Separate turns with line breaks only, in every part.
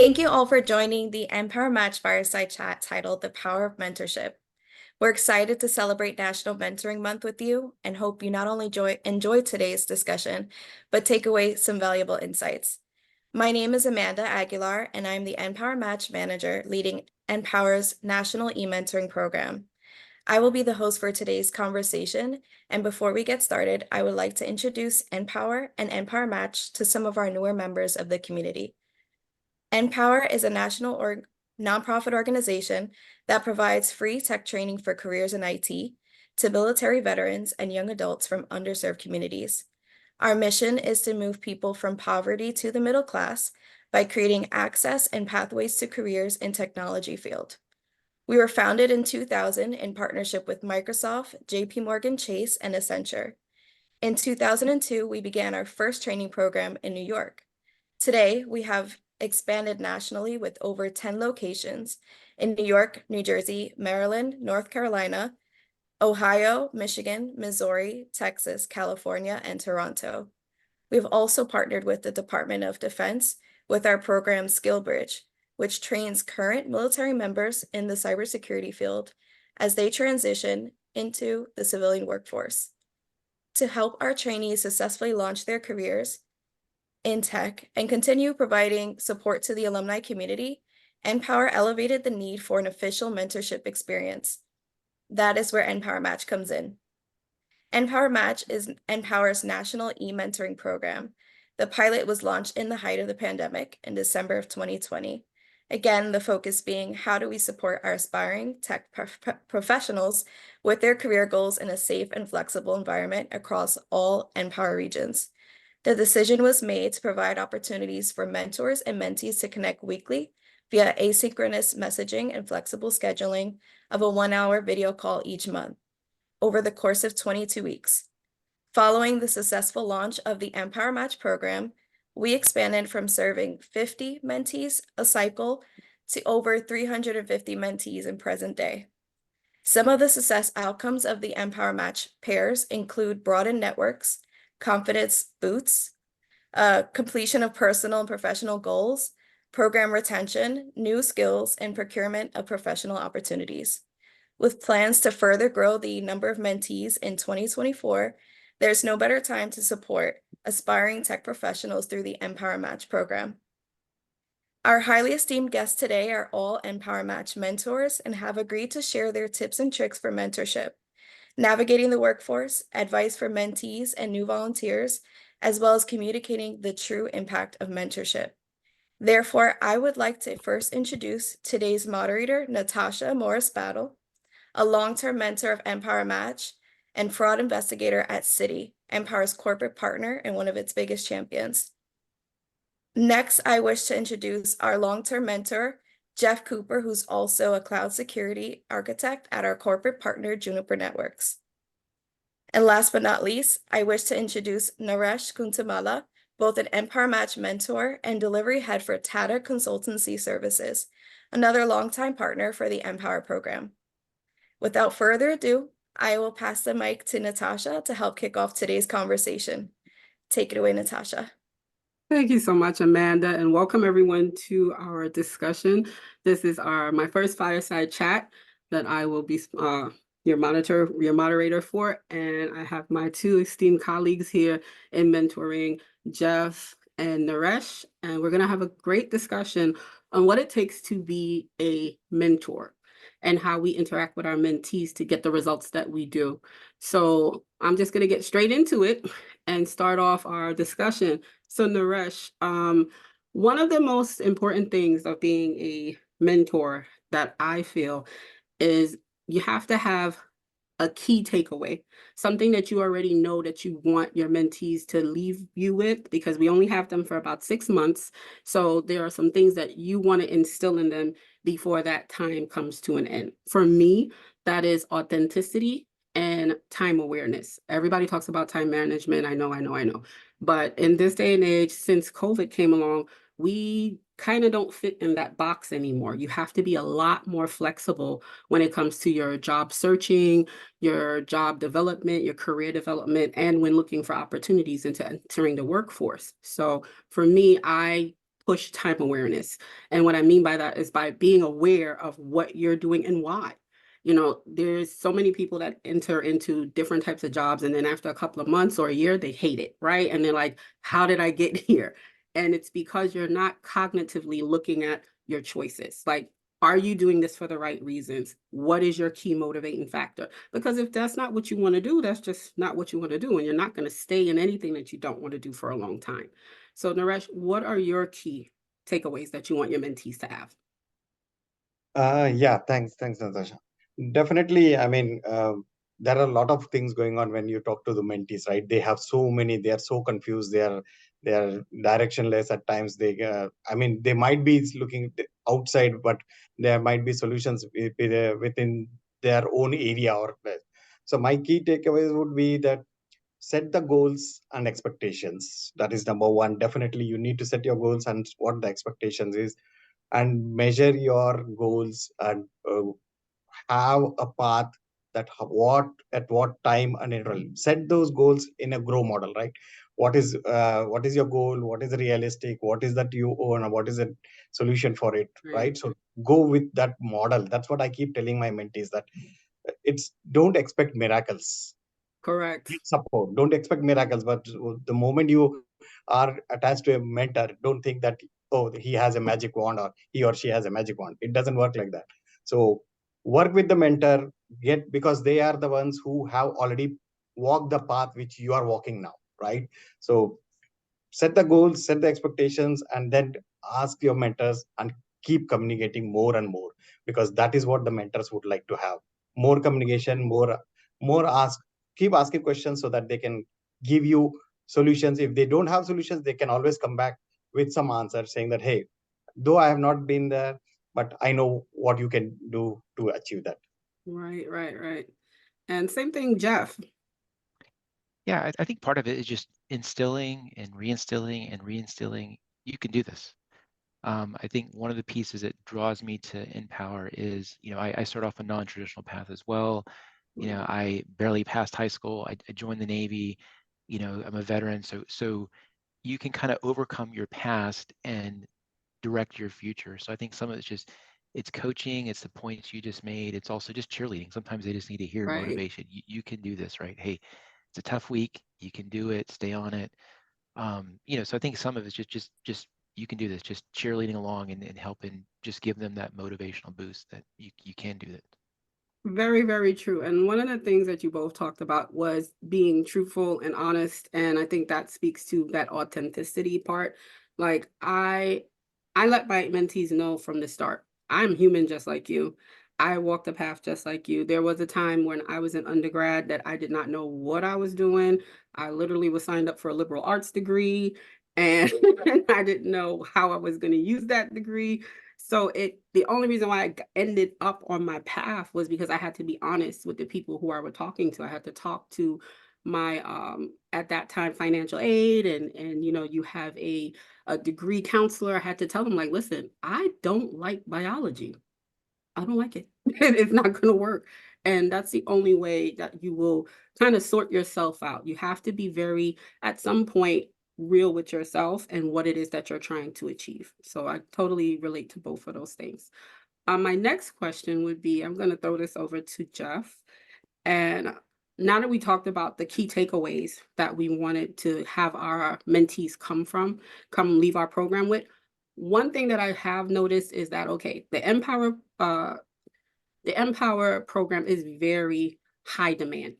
Thank you all for joining the NPowerMATCH Fireside Chat titled The Power of Mentorship. We're excited to celebrate National Mentoring Month with you and hope you not only enjoy today's discussion, but take away some valuable insights. My name is Amanda Aguilar, and I'm the NPowerMATCH Manager leading NPower's National E-Mentoring Program. I will be the host for today's conversation, and before we get started, I would like to introduce NPower and NPowerMATCH to some of our newer members of the community. NPower is a national nonprofit organization that provides free tech training for careers in IT to military veterans and young adults from underserved communities. Our mission is to move people from poverty to the middle class by creating access and pathways to careers in technology field. We were founded in 2000 in partnership with Microsoft, JP Morgan Chase, and Accenture. In 2002, we began our first training program in New York. Today, we have expanded nationally with over 10 locations in New York, New Jersey, Maryland, North Carolina, Ohio, Michigan, Missouri, Texas, California, and Toronto. We've also partnered with the Department of Defense with our program SkillBridge, which trains current military members in the cybersecurity field as they transition into the civilian workforce. To help our trainees successfully launch their careers in tech and continue providing support to the alumni community, NPower elevated the need for an official mentorship experience. That is where NPowerMATCH comes in. NPowerMATCH is NPower's national e-mentoring program. The pilot was launched in the height of the pandemic in December of 2020. Again, the focus being how do we support our aspiring tech professionals with their career goals in a safe and flexible environment across all NPower regions. The decision was made to provide opportunities for mentors and mentees to connect weekly via asynchronous messaging and flexible scheduling of a 1-hour video call each month over the course of 22 weeks. Following the successful launch of the NPowerMATCH program, we expanded from serving 50 mentees a cycle to over 350 mentees in present day. Some of the success outcomes of the NPowerMATCH pairs include broadened networks, confidence boosts, completion of personal and professional goals, program retention, new skills, and procurement of professional opportunities. With plans to further grow the number of mentees in 2024, there's no better time to support aspiring tech professionals through the NPowerMATCH program. Our highly esteemed guests today are all NPowerMATCH mentors and have agreed to share their tips and tricks for mentorship, navigating the workforce, advice for mentees and new volunteers, as well as communicating the true impact of mentorship. Therefore, I would like to first introduce today's moderator, Natasha Morris-Battle, a long-term mentor of NPowerMATCH and fraud investigator at Citi, NPower's corporate partner and one of its biggest champions. Next, I wish to introduce our long-term mentor, Jeff Cooper, who's also a cloud security architect at our corporate partner, Juniper Networks. And last but not least, I wish to introduce Naresh Kuntamala, both an NPowerMATCH mentor and delivery head for Tata Consultancy Services, another longtime partner for the NPower program. Without further ado, I will pass the mic to Natasha to help kick off today's conversation. Take it away, Natasha.
Thank you so much, Amanda, and welcome everyone to our discussion. This is my first fireside chat that I will be your moderator for, and I have my two esteemed colleagues here in mentoring, Jeff and Naresh, and we're going to have a great discussion on what it takes to be a mentor and how we interact with our mentees to get the results that we do. So I'm just going to get straight into it and start off our discussion. So Naresh, one of the most important things of being a mentor that I feel is you have to have a key takeaway, something that you already know that you want your mentees to leave you with, because we only have them for about 6 months. So there are some things that you want to instill in them before that time comes to an end. For me, that is authenticity and time awareness. Everybody talks about time management. I know. But in this day and age, since COVID came along, we kind of don't fit in that box anymore. You have to be a lot more flexible when it comes to your job searching, your job development, your career development, and when looking for opportunities into entering the workforce. So for me, I push time awareness. And what I mean by that is by being aware of what you're doing and why. There's so many people that enter into different types of jobs, and then after a couple of months or a year, they hate it, right? And they're like, how did I get here? And it's because you're not cognitively looking at your choices. Like, are you doing this for the right reasons? What is your key motivating factor? Because if that's not what you want to do, that's just not what you want to do. And you're not going to stay in anything that you don't want to do for a long time. So, Naresh, what are your key takeaways that you want your mentees to have?
Yeah, thanks, Natasha. Definitely, I mean, there are a lot of things going on when you talk to the mentees, right? They have so many, they are so confused, they are directionless at times. I mean, they might be looking outside, but there might be solutions within their own area or place. So my key takeaways would be that set the goals and expectations. That is number one. Definitely, you need to set your goals and what the expectations is, and measure your goals, and have a path that what at what time and interval. Set those goals in a grow model, right? What is your goal, what is realistic, what is that you own, and what is a solution for it,
Right.
right? So go with that model. That's what I keep telling my mentees, that it's don't expect miracles.
Correct.
Need support, don't expect miracles, but the moment you are attached to a mentor, don't think that, oh, he has a magic wand or he or she has a magic wand. It doesn't work like that. So work with the mentor, get, because they are the ones who have already walked the path which you are walking now, right? So set the goals, set the expectations, and then ask your mentors and keep communicating more and more, because that is what the mentors would like to have. More communication, more ask, keep asking questions so that they can give you solutions. If they don't have solutions, they can always come back with some answers saying that, hey, though I have not been there, but I know what you can do to achieve that.
Right, right, right. And same thing, Jeff.
Yeah, I think part of it is just instilling and reinstilling, you can do this. I think one of the pieces that draws me to NPower is, I start off a non-traditional path as well. I barely passed high school. I joined the Navy. I'm a veteran. So you can kind of overcome your past and direct your future. So I think some of it's coaching, it's the points you just made. It's also just cheerleading. Sometimes they just need to hear
Right.
motivation. You can do this, right? Hey, it's a tough week. You can do it. Stay on it. So I think some of it's just you can do this, just cheerleading along and helping just give them that motivational boost that you can do it.
Very, very true. And one of the things that you both talked about was being truthful and honest. And I think that speaks to that authenticity part. Like I let my mentees know from the start, I'm human just like you. I walked the path just like you. There was a time when I was an undergrad that I did not know what I was doing. I literally was signed up for a liberal arts degree, and I didn't know how I was going to use that degree. So the only reason why I ended up on my path was because I had to be honest with the people who I was talking to. I had to talk to my at that time financial aid, and you have a degree counselor. I had to tell them, like, listen, I don't like biology. I don't like it. It's not going to work. And that's the only way that you will kind of sort yourself out. You have to be very, at some point, real with yourself and what it is that you're trying to achieve. So I totally relate to both of those things. My next question would be, I'm going to throw this over to Jeff. And now that we talked about the key takeaways that we wanted to have our mentees come leave our program with, one thing that I have noticed is that, okay, the NPower program is very high demand.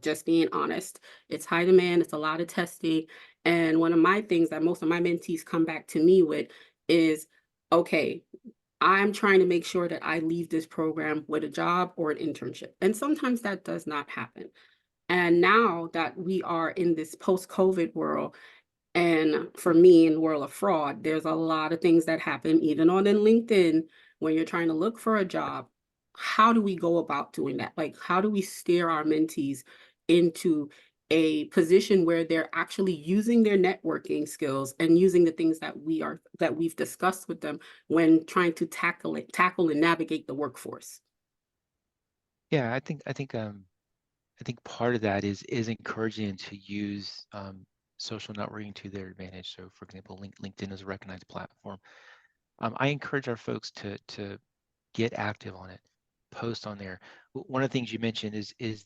Just being honest, it's high demand, it's a lot of testing. And one of my things that most of my mentees come back to me with is, okay, I'm trying to make sure that I leave this program with a job or an internship. And sometimes that does not happen. And now that we are in this post-COVID world, and for me, in the world of fraud, there's a lot of things that happen, even on in LinkedIn, when you're trying to look for a job. How do we go about doing that? Like, how do we steer our mentees into a position where they're actually using their networking skills and using the things that we've discussed with them when trying to tackle and navigate the workforce?
Yeah, I think part of that is encouraging them to use social networking to their advantage. So for example, LinkedIn is a recognized platform. I encourage our folks to get active on it, post on there. One of the things you mentioned is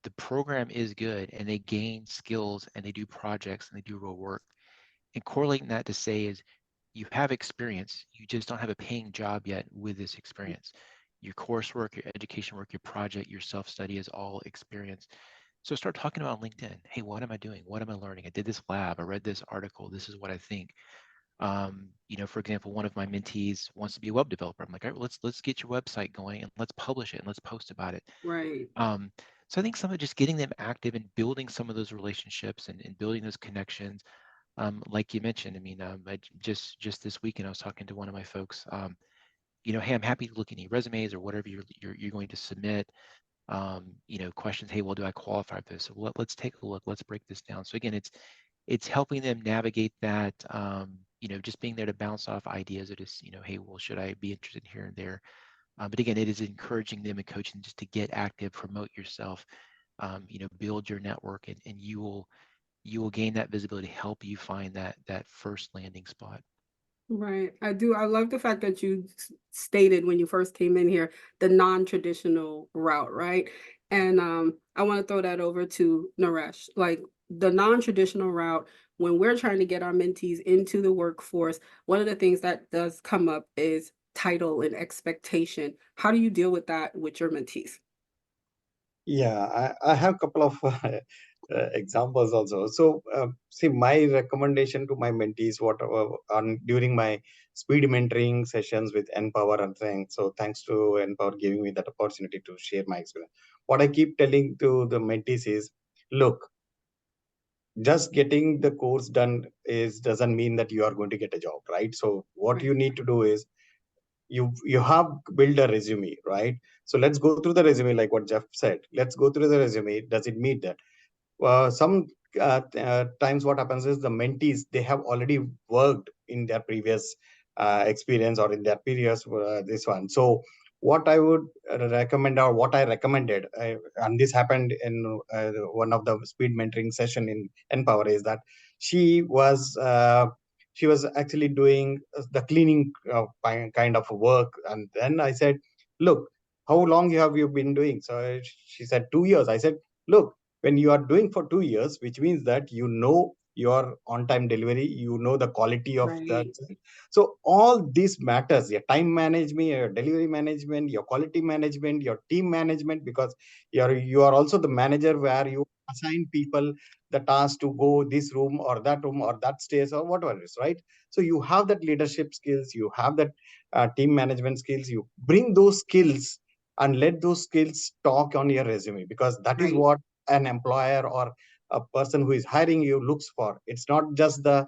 the program is good and they gain skills and they do projects and they do real work. And correlating that to say is you have experience, you just don't have a paying job yet with this experience. Your coursework, your education work, your project, your self-study is all experience. So start talking about LinkedIn. Hey, what am I doing? What am I learning? I did this lab, I read this article, this is what I think. For example, one of my mentees wants to be a web developer. I'm like, all right, let's get your website going and let's publish it and let's post about it.
Right.
So I think some of just getting them active and building some of those relationships and building those connections. Like you mentioned, I mean, just this weekend I was talking to one of my folks. Hey, I'm happy to look at any resumes or whatever you're going to submit. Questions. Hey, well, do I qualify for this? So let's take a look. Let's break this down. So again, it's helping them navigate that. Just being there to bounce off ideas or just hey, well, should I be interested here and there? But again, it is encouraging them and coaching just to get active, promote yourself, build your network, and you will gain that visibility, help you find that first landing spot.
Right. I do. I love the fact that you stated when you first came in here, the non-traditional route, right? And I want to throw that over to Naresh. Like the non-traditional route, when we're trying to get our mentees into the workforce, one of the things that does come up is title and expectation. How do you deal with that with your mentees?
Yeah, I have a couple of examples also. So, see, my recommendation to my mentees, on during my speed mentoring sessions with NPower and things. So, thanks to NPower giving me that opportunity to share my experience. What I keep telling to the mentees is, look, just getting the course done doesn't mean that you are going to get a job, right? So, what
Right.
you need to do is you have built a resume, right? So let's go through the resume, like what Jeff said. Let's go through the resume. Does it meet that? Some times what happens is the mentees, they have already worked in their previous experience or in their previous this one. So what I would recommend, or what I recommended, and this happened in one of the speed mentoring session in NPower, is that she was actually doing the cleaning kind of work. And then I said, look, how long have you been doing? So she said 2 years. I said, look, when you are doing for 2 years, which means that you know your on-time delivery, you know the quality of that.
Right.
So all this matters: your time management, your delivery management, your quality management, your team management, because you are also the manager, where you assign people the task to go this room or that stairs or whatever it is, right? So you have that leadership skills, you have that team management skills. You bring those skills and let those skills talk on your resume, because that is
Right.
what an employer or a person who is hiring you looks for. It's not just the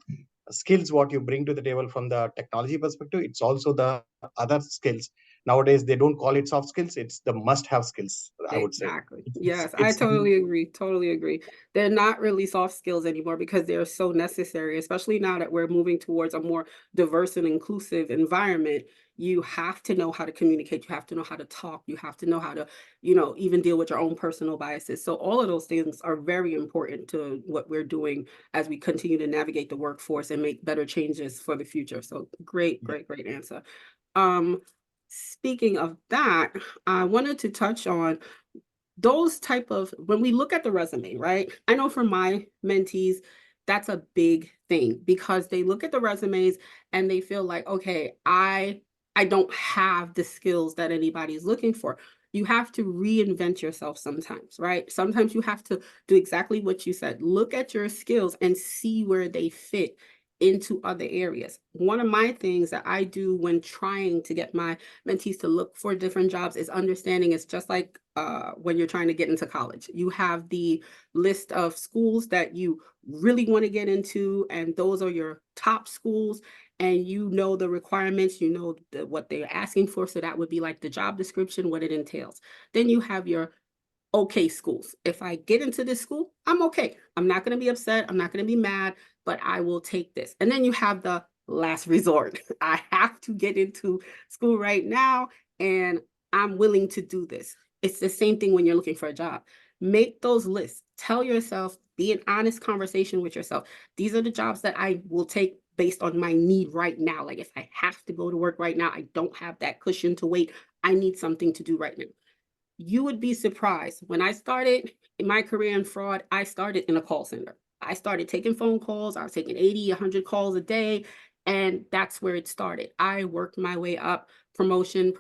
skills what you bring to the table from the technology perspective, it's also the other skills. Nowadays they don't call it soft skills, it's the must have skills, I would say.
Exactly. Yes, I
It's
totally agree. Totally agree. They're not really soft skills anymore because they're so necessary, especially now that we're moving towards a more diverse and inclusive environment. You have to know how to communicate. You have to know how to talk. You have to know how to, even deal with your own personal biases. So all of those things are very important to what we're doing as we continue to navigate the workforce and make better changes for the future. So great, great, great answer. Speaking of that, I wanted to touch on those type of, when we look at the resume, right? I know for my mentees, that's a big thing because they look at the resumes and they feel like, okay, I don't have the skills that anybody's looking for. You have to reinvent yourself sometimes, right? Sometimes you have to do exactly what you said. Look at your skills and see where they fit into other areas. One of my things that I do when trying to get my mentees to look for different jobs is understanding it's just like when you're trying to get into college. You have the list of schools that you really want to get into, and those are your top schools, and you know the requirements, you know what they're asking for. So that would be like the job description, what it entails. Then you have your okay schools. If I get into this school, I'm okay. I'm not going to be upset. I'm not going to be mad, but I will take this. And then you have the last resort. I have to get into school right now, and I'm willing to do this. It's the same thing when you're looking for a job. Make those lists. Tell yourself, be an honest conversation with yourself. These are the jobs that I will take based on my need right now. Like if I have to go to work right now, I don't have that cushion to wait. I need something to do right now. You would be surprised. When I started in my career in fraud, I started in a call center. I started taking phone calls. I was taking 80, 100 calls a day. And that's where it started. I worked my way up, promotion,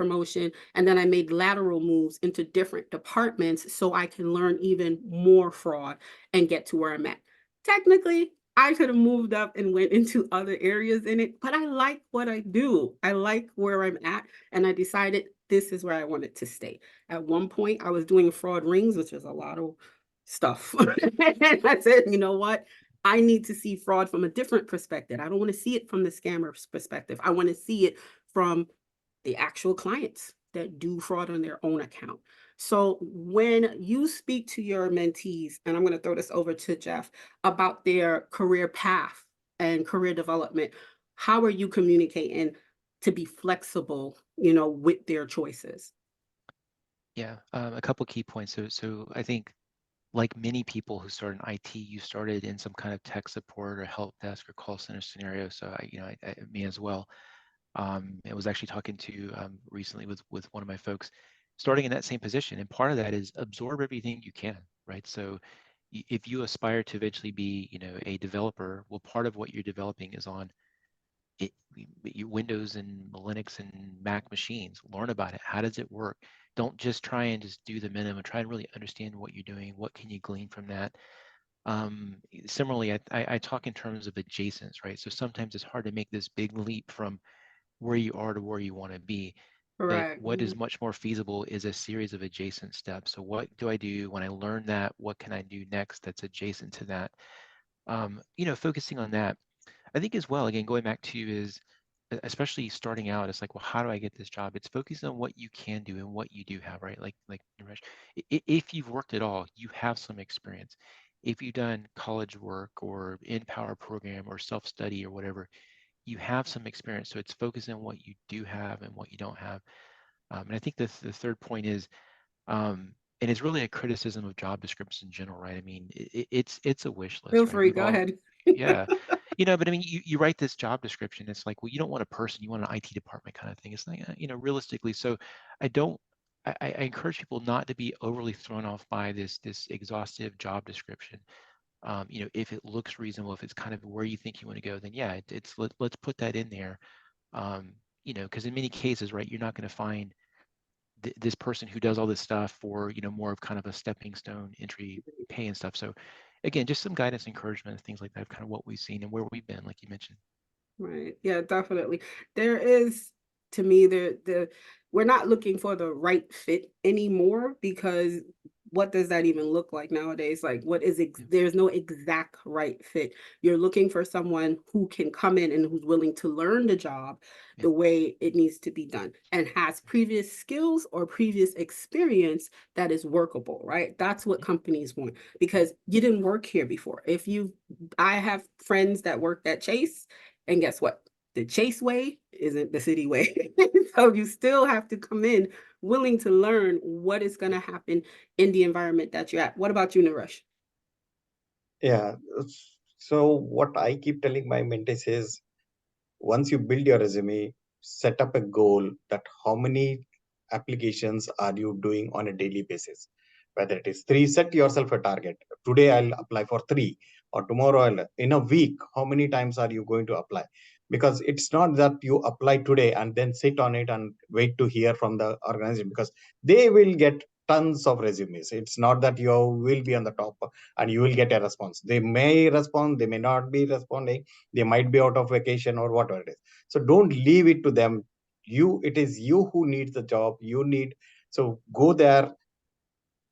and then I made lateral moves into different departments so I can learn even more fraud and get to where I'm at. Technically, I could have moved up and went into other areas in it, but I like what I do. I like where I'm at, and I decided this is where I wanted to stay. At one point, I was doing fraud rings, which is a lot of stuff. And I said, you know what? I need to see fraud from a different perspective. I don't want to see it from the scammer's perspective. I want to see it from the actual clients that do fraud on their own account. So when you speak to your mentees, and I'm going to throw this over to Jeff, about their career path and career development, how are you communicating to be flexible, with their choices?
Yeah, a couple key points. So I think like many people who start in IT, you started in some kind of tech support or help desk or call center scenario. So me as well. I was actually talking to recently with one of my folks, starting in that same position, and part of that is absorb everything you can, right? So if you aspire to eventually be, a developer, well, part of what you're developing is on it, Windows and Linux and Mac machines. Learn about it. How does it work? Don't just try and just do the minimum. Try and really understand what you're doing. What can you glean from that? Similarly, I talk in terms of adjacents, right? So sometimes it's hard to make this big leap from where you are to where you want to be. But
Correct.
what is much more feasible is a series of adjacent steps. So what do I do when I learn that? What can I do next that's adjacent to that? Focusing on that. I think as well, again, going back to is especially starting out, it's like, well, how do I get this job? It's focusing on what you can do and what you do have, right? Like Naresh, if you've worked at all, you have some experience. If you've done college work or NPower program or self-study or whatever, you have some experience. So it's focusing on what you do have and what you don't have. And I think the third point is, and it's really a criticism of job descriptions in general, right? I mean, it's a wish list,
Feel
right?
free,
We've
go
all,
ahead.
yeah, but I mean, you write this job description. It's like, well, you don't want a person, you want an IT department kind of thing. It's like, realistically. So I don't. I encourage people not to be overly thrown off by this exhaustive job description. If it looks reasonable, if it's kind of where you think you want to go, then yeah, let's put that in there. Because in many cases, right, you're not going to find this person who does all this stuff for, more of kind of a stepping stone entry pay and stuff. So again, just some guidance, encouragement, things like that, kind of what we've seen and where we've been, like you mentioned.
Right. Yeah, definitely. There is, to me, we're not looking for the right fit anymore, because what does that even look like nowadays? Like, there's no exact right fit. You're looking for someone who can come in and who's willing to learn the job the way it needs to be done and has previous skills or previous experience that is workable, right? That's what companies want, because you didn't work here before. I have friends that worked at Chase, and guess what? The Chase way isn't the city way. So you still have to come in willing to learn what is going to happen in the environment that you're at. What about you, Naresh?
Yeah. So what I keep telling my mentees is, once you build your resume, set up a goal that how many applications are you doing on a daily basis. Whether it is three, set yourself a target. Today I'll apply for three, or tomorrow in a week, how many times are you going to apply? Because it's not that you apply today and then sit on it and wait to hear from the organization, because they will get tons of resumes. It's not that you will be on the top and you will get a response. They may respond, they may not be responding, they might be out of vacation or whatever it is. So don't leave it to them. It is you who needs the job. So go there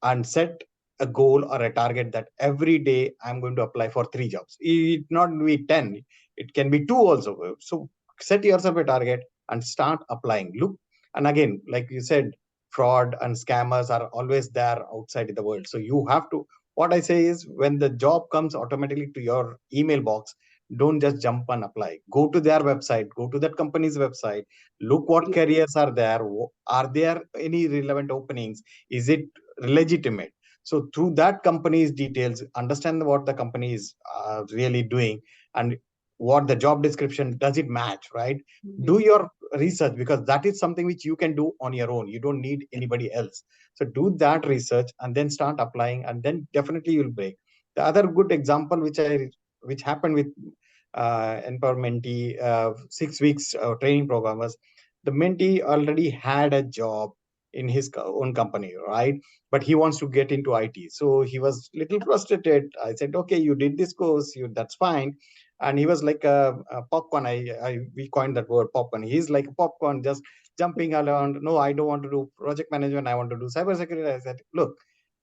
and set a goal or a target that every day I'm going to apply for 3 jobs. It not be 10, it can be 2 also. So set yourself a target and start applying. Look, and again, like you said, fraud and scammers are always there outside in the world. So you have to, what I say is, when the job comes automatically to your email box, don't just jump and apply. Go to their website, go to that company's website, look what careers are there. Are there any relevant openings? Is it legitimate? So through that company's details, understand what the company is really doing, and what the job description, does it match, right? Do your research, because that is something which you can do on your own. You don't need anybody else. So do that research and then start applying, and then definitely you'll break. The other good example which happened with NPower mentee, 6 weeks training program, was the mentee already had a job in his own company, right? But he wants to get into IT. So he was little frustrated. I said, okay, you did this course, that's fine. And he was like a popcorn. We coined that word, popcorn. He's like a popcorn, just jumping around. No, I don't want to do project management. I want to do cybersecurity. I said, look,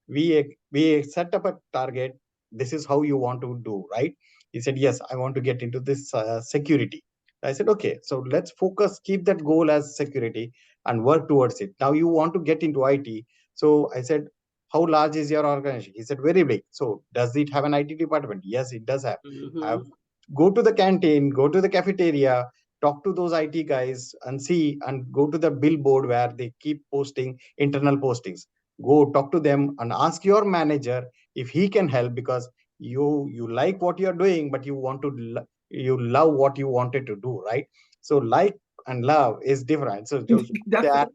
we set up a target. This is how you want to do, right? He said, yes, I want to get into this security. I said, okay, so let's focus, keep that goal as security and work towards it. Now you want to get into IT. So I said, how large is your organization? He said, very big. So does it have an IT department? Yes, it does have. Go to the canteen, go to the cafeteria, talk to those IT guys and see, and go to the billboard where they keep posting internal postings. Go talk to them and ask your manager if he can help, because you like what you're doing, but you want to you love what you wanted to do, right? So like and love is different. So just that,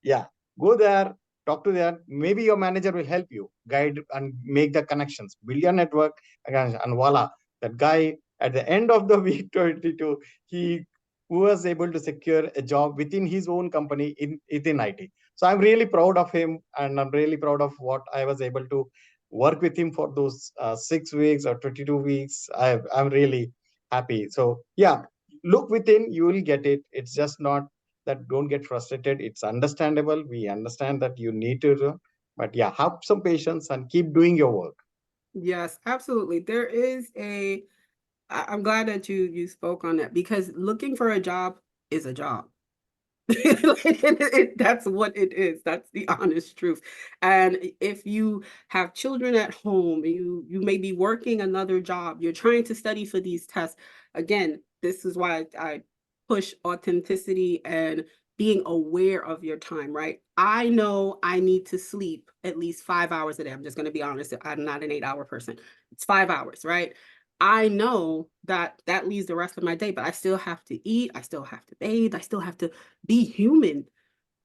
yeah, go there, talk to them. Maybe your manager will help you guide and make the connections, build your network, and voila, that guy at the end of the week 22, he was able to secure a job within his own company within IT. So I'm really proud of him, and I'm really proud of what I was able to work with him for those 6 weeks or 22 weeks. I'm really happy. So yeah, look within, you will get it. It's just not that, don't get frustrated. It's understandable. We understand that you need to do, but yeah, have some patience and keep doing your work.
Yes, absolutely. There is I'm glad that you spoke on that, because looking for a job is a job. That's what it is. That's the honest truth. And if you have children at home, you may be working another job, you're trying to study for these tests. Again, this is why I push authenticity and being aware of your time, right? I know I need to sleep at least 5 hours a day. I'm just going to be honest. I'm not an 8-hour person. It's 5 hours, right? I know that that leaves the rest of my day, but I still have to eat. I still have to bathe. I still have to be human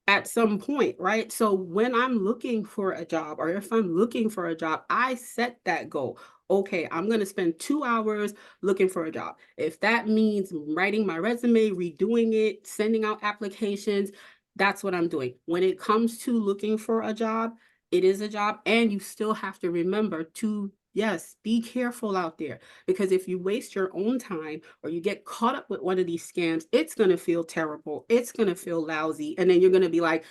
at some point, right? So when I'm looking for a job, or if I'm looking for a job, I set that goal. Okay, I'm going to spend 2 hours looking for a job. If that means writing my resume, redoing it, sending out applications, that's what I'm doing. When it comes to looking for a job, it is a job, and you still have to remember to, yes, be careful out there, because if you waste your own time or you get caught up with one of these scams, it's going to feel terrible. It's going to feel lousy. And then you're going to be like,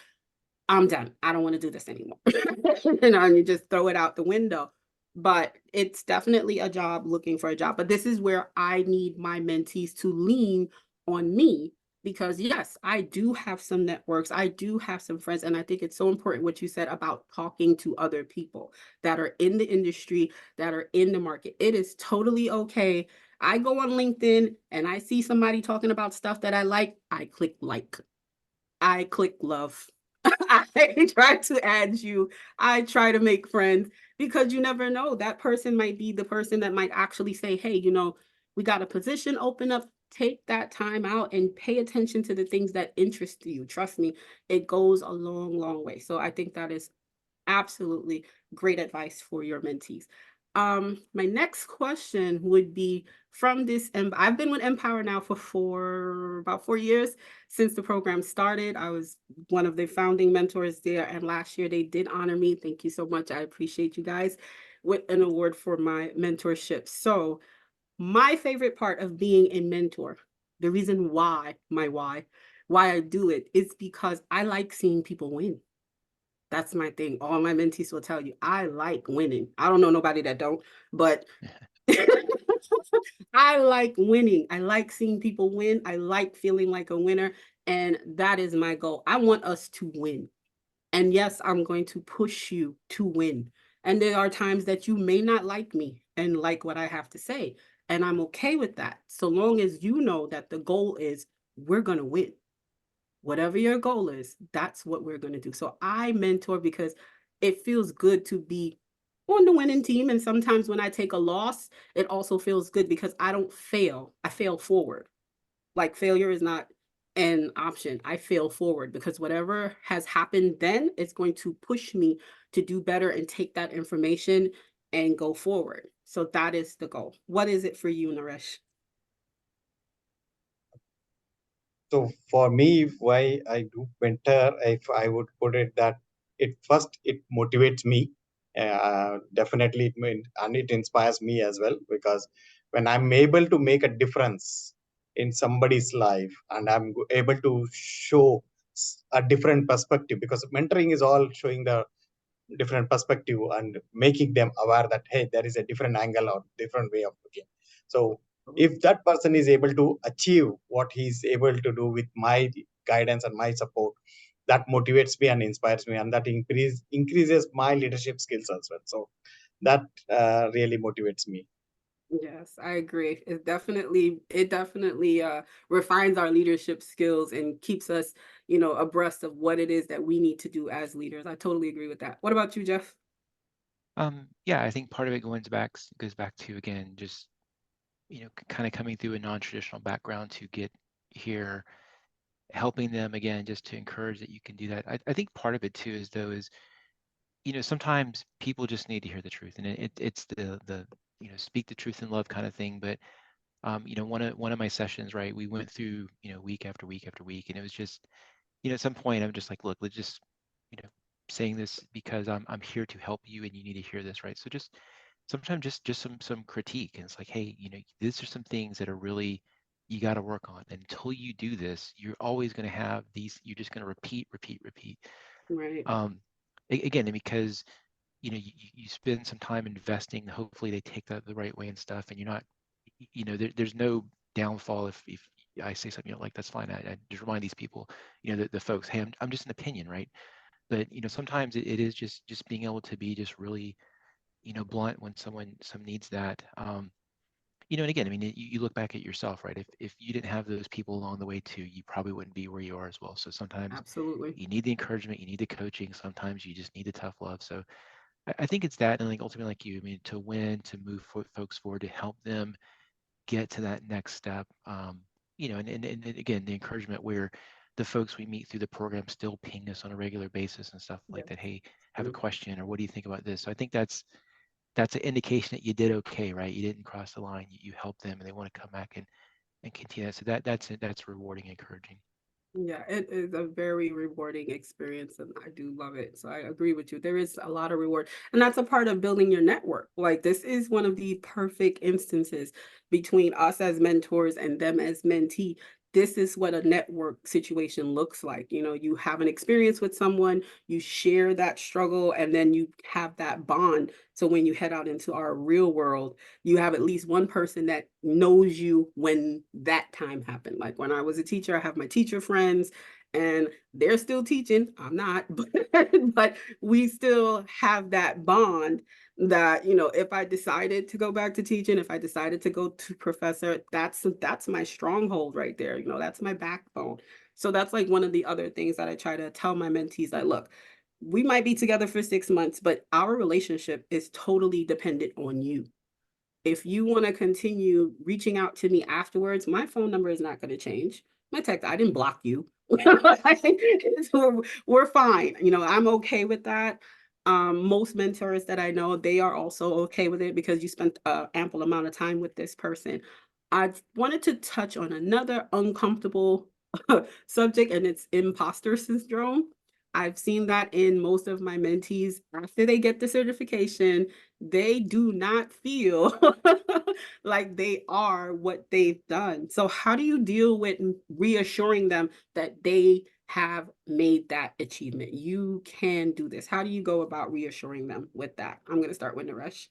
I'm done. I don't want to do this anymore. And you just throw it out the window. But it's definitely a job, looking for a job. But this is where I need my mentees to lean on me, because yes, I do have some networks, I do have some friends, and I think it's so important what you said about talking to other people that are in the industry, that are in the market. It is totally okay. I go on LinkedIn and I see somebody talking about stuff that I like, I click like. I click love. I try to add you. I try to make friends, because you never know. That person might be the person that might actually say, hey, we got a position open up. Take that time out and pay attention to the things that interest you. Trust me, it goes a long, long way. So I think that is absolutely great advice for your mentees. My next question would be from this, and I've been with NPower now for about 4 years since the program started. I was one of the founding mentors there, and last year they did honor me. Thank you so much. I appreciate you guys with an award for my mentorship. So my favorite part of being a mentor, the reason why I do it, is because I like seeing people win. That's my thing. All my mentees will tell you, I like winning. I don't know nobody that don't, but I like winning. I like seeing people win. I like feeling like a winner. And that is my goal. I want us to win. And yes, I'm going to push you to win. And there are times that you may not like me and like what I have to say. And I'm okay with that. So long as you know that the goal is we're going to win. Whatever your goal is, that's what we're going to do. So I mentor because it feels good to be on the winning team. And sometimes when I take a loss, it also feels good because I don't fail. I fail forward. Like failure is not an option. I fail forward because whatever has happened then, it's going to push me to do better and take that information and go forward. So that is the goal. What is it for you, Naresh?
So for me, why I do mentor, if I would put it that it motivates me. Definitely, and it inspires me as well, because when I'm able to make a difference in somebody's life and I'm able to show a different perspective, because mentoring is all showing the different perspective and making them aware that, hey, there is a different angle or different way of looking. So if that person is able to achieve what he's able to do with my guidance and my support, that motivates me and inspires me, and that increases my leadership skills as well. So that really motivates me.
Yes, I agree. It definitely refines our leadership skills and keeps us, abreast of what it is that we need to do as leaders. I totally agree with that. What about you, Jeff?
Yeah, I think part of it goes back to, again, just kind of coming through a non-traditional background to get here, helping them again, just to encourage that you can do that. I think part of it too is sometimes people just need to hear the truth, and it's the speak the truth in love kind of thing. But one of my sessions, right, we went through week after week after week, and it was just at some point I'm just like, look, let's just saying this because I'm here to help you, and you need to hear this, right? So just sometimes just some critique, and it's like, hey, these are some things that are really you got to work on. And until you do this, you're always going to have these. You're just going to repeat.
Right.
Again, because you spend some time investing. Hopefully, they take that the right way and stuff, and you're not, there's no downfall if I say something you don't like. That's fine. I just remind these people, the folks, hey, I'm just an opinion, right? But sometimes it is just being able to be just really blunt when some needs that. And again, I mean, you look back at yourself, right? If you didn't have those people along the way too, you probably wouldn't be where you are as well. So sometimes
Absolutely.
you need the encouragement, you need the coaching. Sometimes you just need the tough love. So I think it's that, and like ultimately, like you, I mean, to win, to move folks forward, to help them get to that next step. And again, the encouragement where the folks we meet through the program still ping us on a regular basis and stuff like
Yes.
that. Hey, have a question, or what do you think about this? So I think that's an indication that you did okay, right? You didn't cross the line. You helped them, and they want to come back and continue that. So that's rewarding, encouraging.
Yeah, it is a very rewarding experience, and I do love it. So I agree with you. There is a lot of reward, and that's a part of building your network. Like this is one of the perfect instances between us as mentors and them as mentee. This is what a network situation looks like. You have an experience with someone, you share that struggle, and then you have that bond. So when you head out into our real world, you have at least one person that knows you when that time happened. Like when I was a teacher, I have my teacher friends and they're still teaching. I'm not, but we still have that bond that, if I decided to go back to teaching, if I decided to go to professor, that's my stronghold right there. That's my backbone. So that's like one of the other things that I try to tell my mentees that, look, we might be together for 6 months, but our relationship is totally dependent on you. If you want to continue reaching out to me afterwards, my phone number is not going to change. My text, I didn't block you. we're fine. I'm okay with that. Most mentors that I know, they are also okay with it because you spent an ample amount of time with this person. I wanted to touch on another uncomfortable subject, and it's imposter syndrome. I've seen that in most of my mentees after they get the certification. They do not feel like they are what they've done. So how do you deal with reassuring them that they have made that achievement? You can do this. How do you go about reassuring them with that? I'm going to start with Naresh.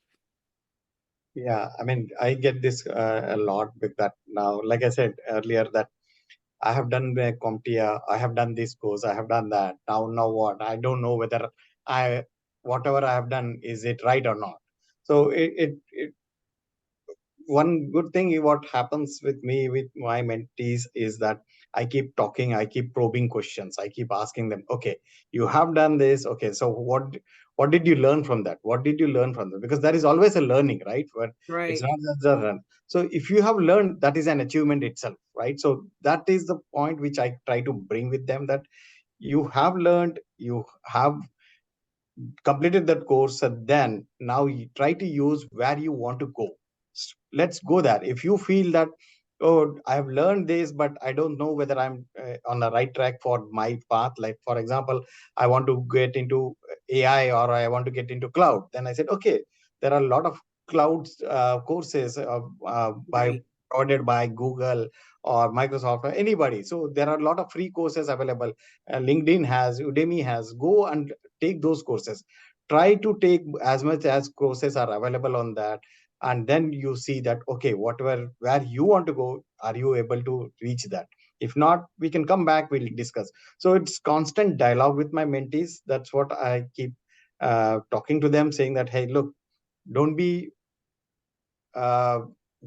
Yeah, I mean, I get this a lot with that now. Like I said earlier, that I have done the CompTIA, I have done this course, I have done that. Now what? I don't know whether whatever I have done, is it right or not? So one good thing what happens with me, with my mentees, is that I keep talking, I keep probing questions, I keep asking them, okay, you have done this, okay, so what did you learn from that? What did you learn from that? Because there is always a learning, right? But it's
Right.
not just a run. So if you have learned, that is an achievement itself, right? So that is the point which I try to bring with them, that you have learned, you have completed that course, and then now you try to use where you want to go. Let's go there. If you feel that, oh, I have learned this, but I don't know whether I'm on the right track for my path. Like, for example, I want to get into AI, or I want to get into cloud. Then I said, okay, there are a lot of clouds courses by
Right.
provided by Google or Microsoft or anybody. So there are a lot of free courses available. LinkedIn has, Udemy has. Go and take those courses. Try to take as much as courses are available on that, and then you see that, okay, whatever where you want to go, are you able to reach that? If not, we can come back, we'll discuss. So it's constant dialogue with my mentees. That's what I keep talking to them, saying that, hey, look, don't be uh,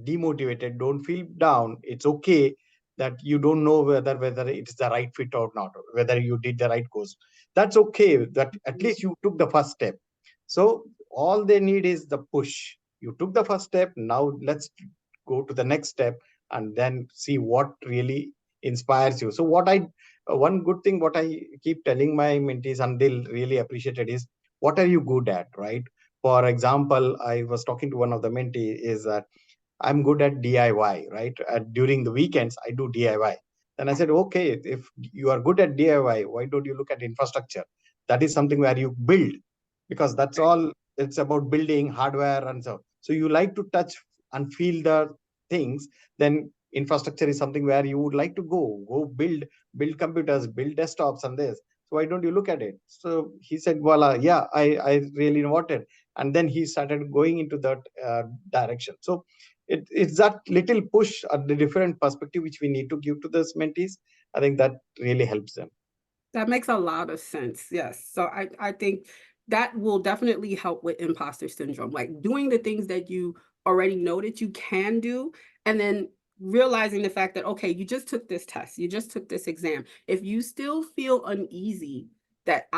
demotivated, don't feel down. It's okay that you don't know whether it's the right fit or not, whether you did the right course. That's okay, that at least you took the first step. So all they need is the push. You took the first step, now let's go to the next step, and then see what really inspires you. So one good thing what I keep telling my mentees, and they'll really appreciate it, is what are you good at, right? For example, I was talking to one of the mentee, is that I'm good at DIY, right? During the weekends, I do DIY. Then I said, okay, if you are good at DIY, why don't you look at infrastructure? That is something where you build, because that's all it's about, building hardware and so. So you like to touch and feel the things, then infrastructure is something where you would like to go build computers, build desktops and this. So why don't you look at it? So he said, voila, yeah, I really wanted. And then he started going into that direction. So it's that little push at the different perspective which we need to give to the mentees. I think that really helps them.
That makes a lot of sense. Yes. So I think that will definitely help with imposter syndrome, like doing the things that you already know that you can do, and then realizing the fact that, okay, you just took this test, you just took this exam. If you still feel uneasy that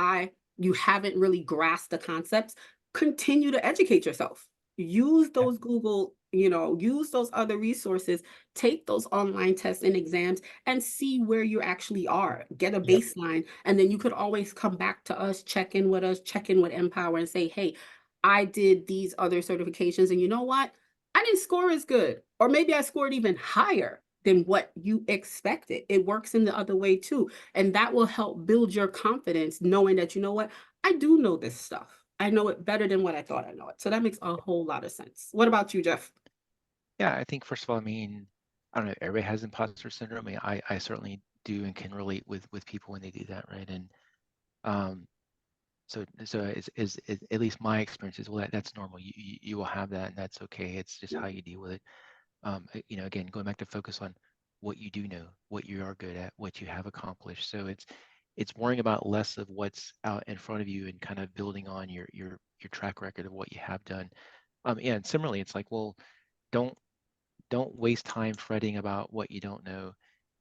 you haven't really grasped the concepts, continue to educate yourself. Use those Google, use those other resources, take those online tests and exams, and see where you actually are. Get a
Yep.
baseline, and then you could always come back to us, check in with us, check in with NPower, and say, hey, I did these other certifications, and you know what? I didn't score as good, or maybe I scored even higher than what you expected. It works in the other way too. And that will help build your confidence, knowing that, you know what? I do know this stuff. I know it better than what I thought I know it. So that makes a whole lot of sense. What about you, Jeff?
Yeah, I think first of all, I mean, I don't know, everybody has imposter syndrome. I mean, I certainly do and can relate with people when they do that, right? And um, so is at least my experience is, well, that's normal. You will have that, and that's okay. It's just how you deal with it. Again, going back to focus on what you do know, what you are good at, what you have accomplished. So it's worrying about less of what's out in front of you and kind of building on your track record of what you have done. Yeah, and similarly, it's like, well, don't don't waste time fretting about what you don't know.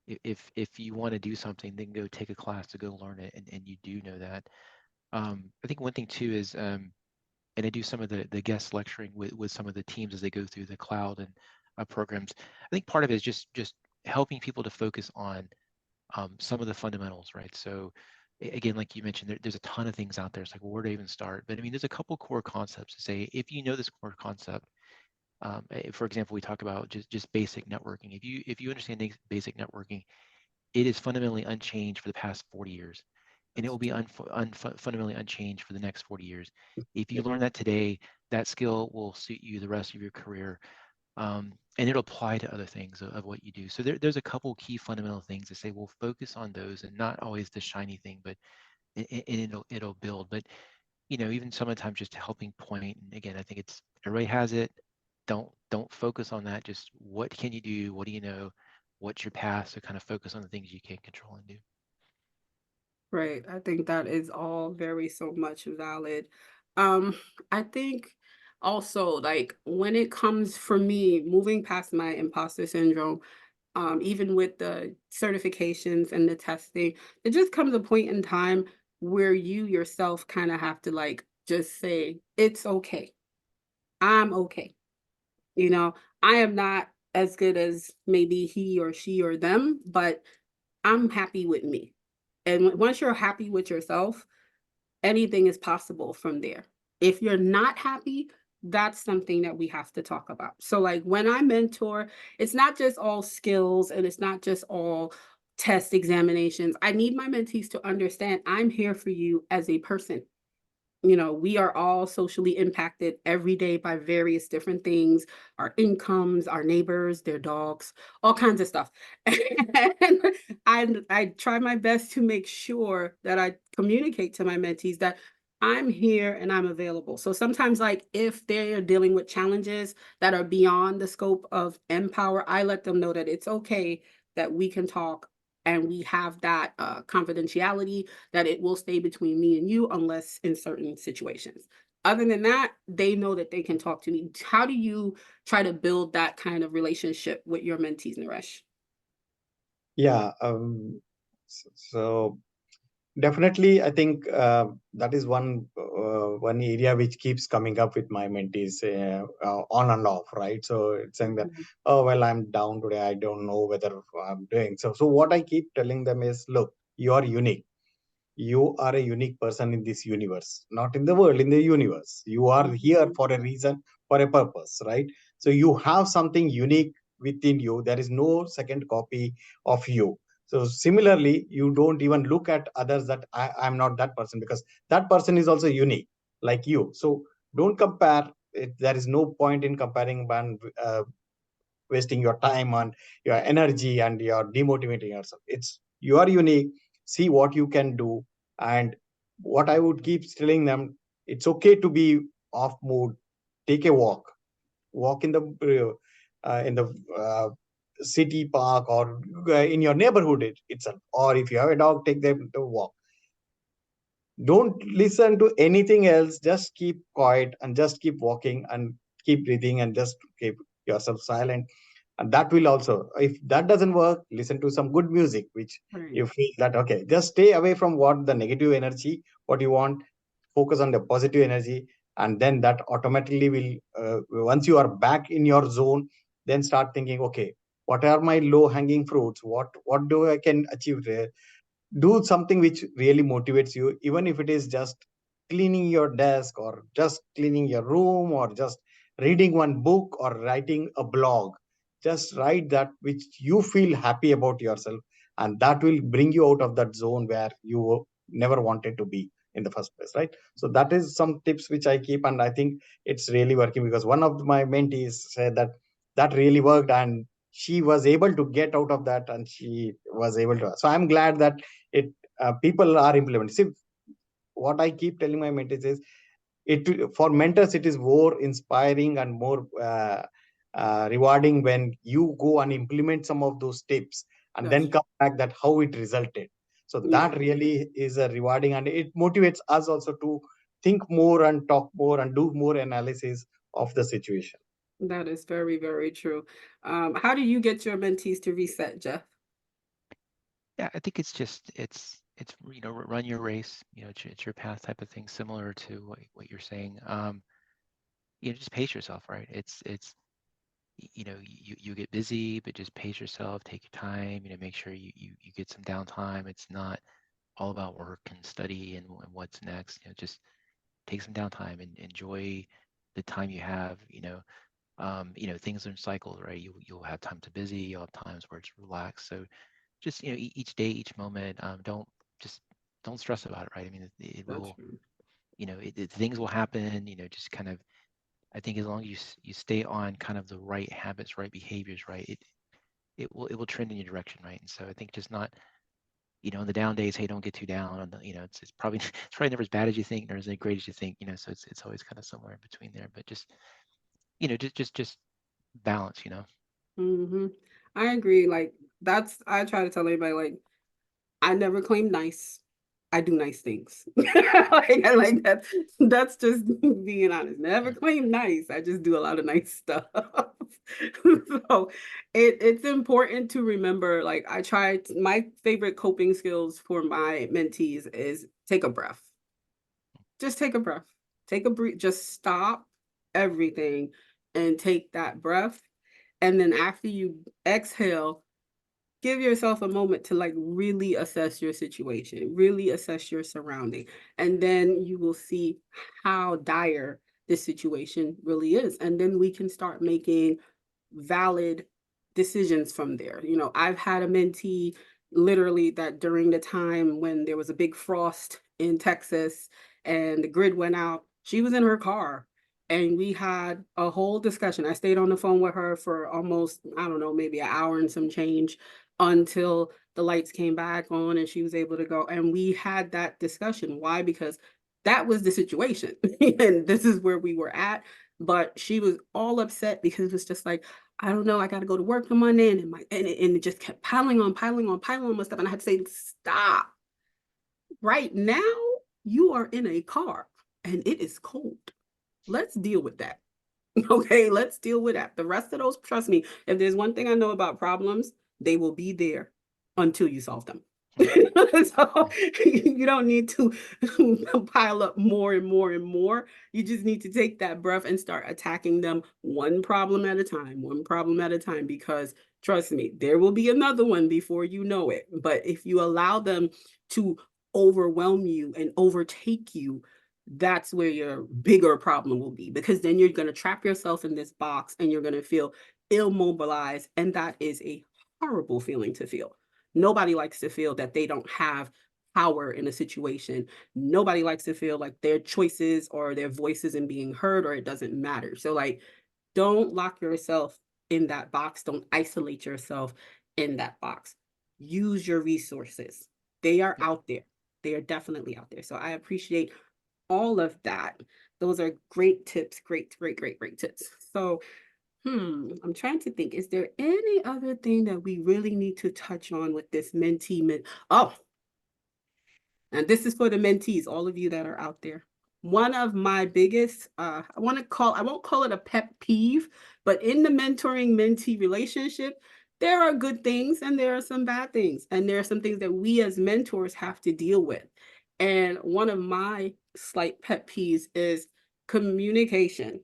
If you want to do something, then go take a class to go learn it, and you do know that. I think one thing too is, and I do some of the guest lecturing with some of the teams as they go through the cloud and programs. I think part of it is just helping people to focus on some of the fundamentals, right? So again, like you mentioned, there's a ton of things out there. It's like, well, where to even start? But I mean, there's a couple core concepts to say, if you know this core concept, for example, we talk about just basic networking. If you understand basic networking, it is fundamentally unchanged for the past 40 years, and it will be fundamentally unchanged for the next 40 years. If you
Yep.
learn that today, that skill will suit you the rest of your career, and it'll apply to other things of what you do. So there's a couple key fundamental things to say, we'll focus on those, and not always the shiny thing, but and it'll build. But even sometimes just helping point, and again, I think it's everybody has it. Don't focus on that. Just what can you do? What do you know? What's your path? So kind of focus on the things you can control and do.
Right. I think that is all very so much valid. Um, I think also, like, when it comes for me moving past my imposter syndrome, even with the certifications and the testing, it just comes a point in time where you yourself kind of have to like just say, it's okay. I'm okay. You know, I am not as good as maybe he or she or them, but I'm happy with me. And once you're happy with yourself, anything is possible from there. If you're not happy, that's something that we have to talk about. So, like when I mentor, it's not just all skills and it's not just all test examinations. I need my mentees to understand I'm here for you as a person. You know, we are all socially impacted every day by various different things, our incomes, our neighbors, their dogs, all kinds of stuff. And I try my best to make sure that I communicate to my mentees that I'm here and I'm available. So sometimes, like if they are dealing with challenges that are beyond the scope of NPower, I let them know that it's okay, that we can talk and we have that confidentiality, that it will stay between me and you unless in certain situations. Other than that, they know that they can talk to me. How do you try to build that kind of relationship with your mentees, Naresh?
Yeah. So definitely, I think that is one area which keeps coming up with my mentees on and off, right? So it's saying that,
Mhm.
oh well, I'm down today. I don't know whether I'm doing so. What I keep telling them is, look, you are unique. You are a unique person in this universe, not in the world, in the universe. You are here
Mhm.
for a reason, for a purpose, right? So you have something unique within you. There is no second copy of you. So similarly, you don't even look at others that I'm not that person, because that person is also unique like you. So don't compare. There is no point in comparing and wasting your time on your energy and you're demotivating yourself. It's, you are unique. See what you can do. And what I would keep telling them, it's okay to be off mood. Take a walk in the city park, or in your neighborhood itself, or if you have a dog, take them to walk. Don't listen to anything else. Just keep quiet and just keep walking and keep breathing and just keep yourself silent. And that will also, if that doesn't work, listen to some good music which
Right.
you feel that, okay, just stay away from what the negative energy, what you want, focus on the positive energy. And then that automatically will, once you are back in your zone, then start thinking, okay, what are my low hanging fruits, what do I can achieve there. Do something which really motivates you, even if it is just cleaning your desk, or just cleaning your room, or just reading one book, or writing a blog. Just write that which you feel happy about yourself, and that will bring you out of that zone where you never wanted to be in the first place, right? So that is some tips which I keep, and I think it's really working, because one of my mentees said that that really worked, and she was able to get out of that, and she was able to. So I'm glad that it people are implementing. See, what I keep telling my mentors is, it, for mentors, it is more inspiring and more rewarding when you go and implement some of those tips, and
That's
then come back that how it resulted. So
yeah,
that really is a rewarding, and it motivates us also to think more and talk more and do more analysis of the situation.
that is very, very true. How do you get your mentees to reset, Jeff?
Yeah, I think it's just it's run your race. It's your path type of thing, similar to what you're saying. Just pace yourself, right? You get busy, but just pace yourself, take your time. Make sure you get some downtime. It's not all about work and study and what's next. Just take some downtime and enjoy the time you have. Things are in cycles, right? You'll have times to busy, you'll have times where it's relaxed. So just each day, each moment, don't stress about it, right? I mean, it
That's
will,
true.
things will happen. Just kind of, I think as long as you stay on kind of the right habits, right behaviors, right, it will trend in your direction, right? And so I think just not, in the down days, hey, don't get too down. It's probably it's probably never as bad as you think, nor as great as you think. So it's always kind of somewhere in between there. But just just balance.
Hmm. I agree. Like I try to tell everybody, like I never claim nice. I do nice things. like that's just being honest. Never claim nice. I just do a lot of nice stuff. So it's important to remember, like my favorite coping skills for my mentees is take a breath. Just take a breath. Take a breath. Just stop everything and take that breath. And then after you exhale, give yourself a moment to like really assess your situation, really assess your surrounding, and then you will see how dire this situation really is. And then we can start making valid decisions from there. You know, I've had a mentee literally that during the time when there was a big frost in Texas and the grid went out, she was in her car and we had a whole discussion. I stayed on the phone with her for almost, I don't know, maybe an hour and some change until the lights came back on and she was able to go. And we had that discussion. Why? Because that was the situation. And this is where we were at. But she was all upset because it was just like, I don't know, I got to go to work on Monday, and it just kept piling on with stuff. And I had to say, stop. Right now, you are in a car and it is cold. Let's deal with that. Okay, let's deal with that. The rest of those, trust me, if there's one thing I know about problems, they will be there until you solve them. So you don't need to pile up more and more and more. You just need to take that breath and start attacking them one problem at a time, because trust me, there will be another one before you know it. But if you allow them to overwhelm you and overtake you, that's where your bigger problem will be, because then you're going to trap yourself in this box and you're going to feel immobilized. And that is a horrible feeling to feel. Nobody likes to feel that they don't have power in a situation. Nobody likes to feel like their choices or their voice isn't being heard or it doesn't matter. So like, don't lock yourself in that box. Don't isolate yourself in that box. Use your resources. They are out there. They are definitely out there. So I appreciate all of that. Those are great tips. Great tips. So I'm trying to think, is there any other thing that we really need to touch on with this mentee? Oh, and this is for the mentees, all of you that are out there. One of my biggest, I won't call it a pet peeve, but in the mentoring mentee relationship, there are good things and there are some bad things. And there are some things that we as mentors have to deal with. And one of my slight pet peeves is communication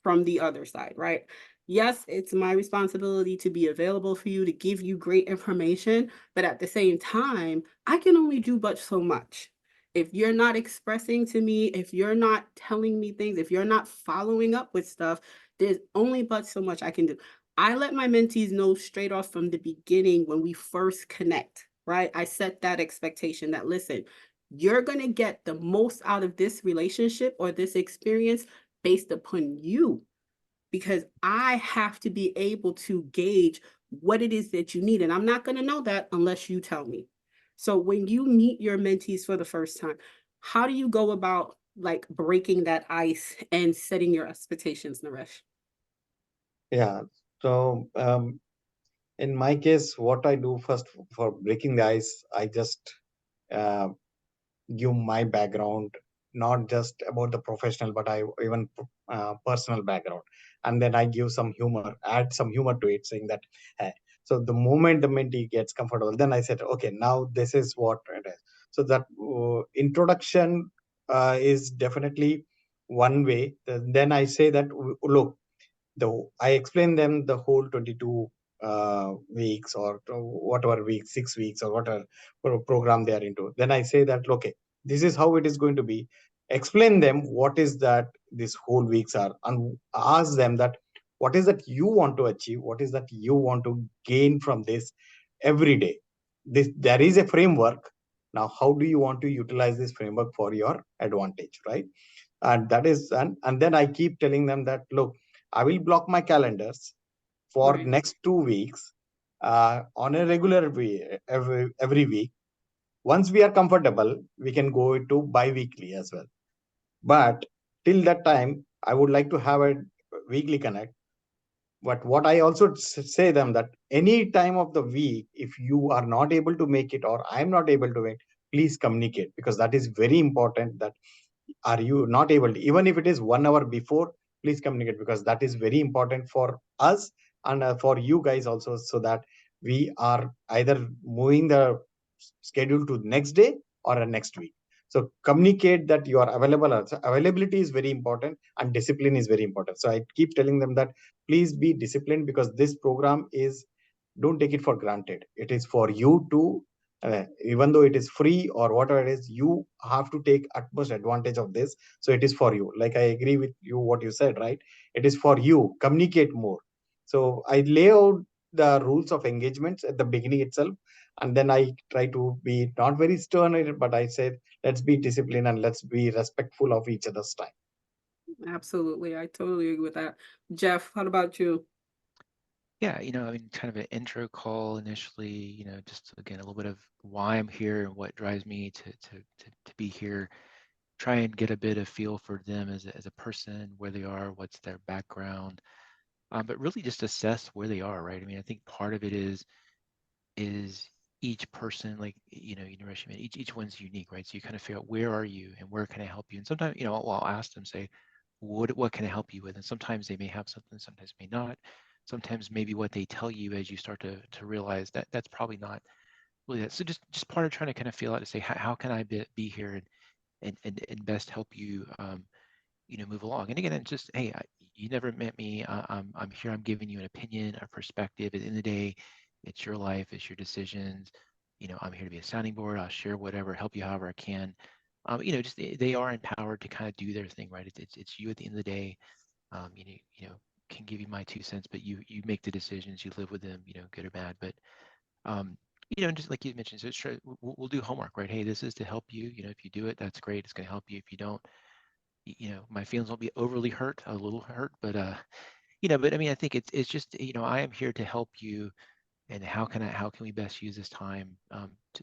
from the other side, right? Yes, it's my responsibility to be available for you, to give you great information, but at the same time, I can only do but so much. If you're not expressing to me, if you're not telling me things, if you're not following up with stuff, there's only but so much I can do. I let my mentees know straight off from the beginning when we first connect, right? I set that expectation that, listen, you're going to get the most out of this relationship or this experience based upon you, because I have to be able to gauge what it is that you need. And I'm not going to know that unless you tell me. So when you meet your mentees for the first time, how do you go about like breaking that ice and setting your expectations, Naresh?
Yeah. So in my case, what I do first for breaking the ice, I just uh, give my background, not just about the professional, but I even personal background, and then I give some humor, add some humor to it, saying that. So the moment the mentee gets comfortable, then I said, okay, now this is what it is. So that introduction is definitely one way. Then I say that, look, I explain them the whole 22 weeks or whatever weeks, 6 weeks or whatever program they are into. Then I say that, okay, this is how it is going to be. Explain them what is that these whole weeks are, and ask them that what is that you want to achieve, what is that you want to gain from this every day. There is a framework. Now, how do you want to utilize this framework for your advantage, right? And that is, and then I keep telling them that, look, I will block my calendars for
Right.
next 2 weeks on a regular way, every week. Once we are comfortable, we can go into bi-weekly as well. But till that time, I would like to have a weekly connect. But what I also say them that any time of the week, if you are not able to make it or I'm not able to make, please communicate, because that is very important. That are you not able to, even if it is 1 hour before, please communicate, because that is very important for us and for you guys also, so that we are either moving the schedule to next day or next week. So communicate that you are available. Also, availability is very important and discipline is very important. So I keep telling them that please be disciplined, because this program is, don't take it for granted. It is for you to, even though it is free or whatever it is, you have to take utmost advantage of this. So it is for you. Like, I agree with you what you said, right? It is for you. Communicate more. So I lay out the rules of engagements at the beginning itself, and then I try to be not very stern, but I said, let's be disciplined and let's be respectful of each other's time.
Absolutely. I totally agree with that. Jeff, how about you?
Yeah, I mean, kind of an intro call initially, just again, a little bit of why I'm here and what drives me to be here. Try and get a bit of feel for them as a person, where they are, what's their background, but really just assess where they are, right? I mean, I think part of it is each person, like, University, each one's unique, right? So you kind of figure out, where are you and where can I help you? And sometimes, I'll ask them, say, what can I help you with? And sometimes they may have something, sometimes may not. Sometimes maybe what they tell you, as you start to realize that that's probably not really that. So just part of trying to kind of feel out to say, how can I be here and best help you, move along. And again, it's just, hey, you never met me. I'm here. I'm giving you an opinion, a perspective. At the end of the day, it's your life, it's your decisions. I'm here to be a sounding board. I'll share whatever, help you however I can. Just they are empowered to kind of do their thing, right? It's you at the end of the day. Can give you my 2 cents, but you make the decisions. You live with them, good or bad. But just like you mentioned, so we'll do homework, right? Hey, this is to help you. If you do it, that's great. It's going to help you. If you don't, my feelings won't be overly hurt, a little hurt, but but I mean, I think it's just, I am here to help you, and how can we best use this time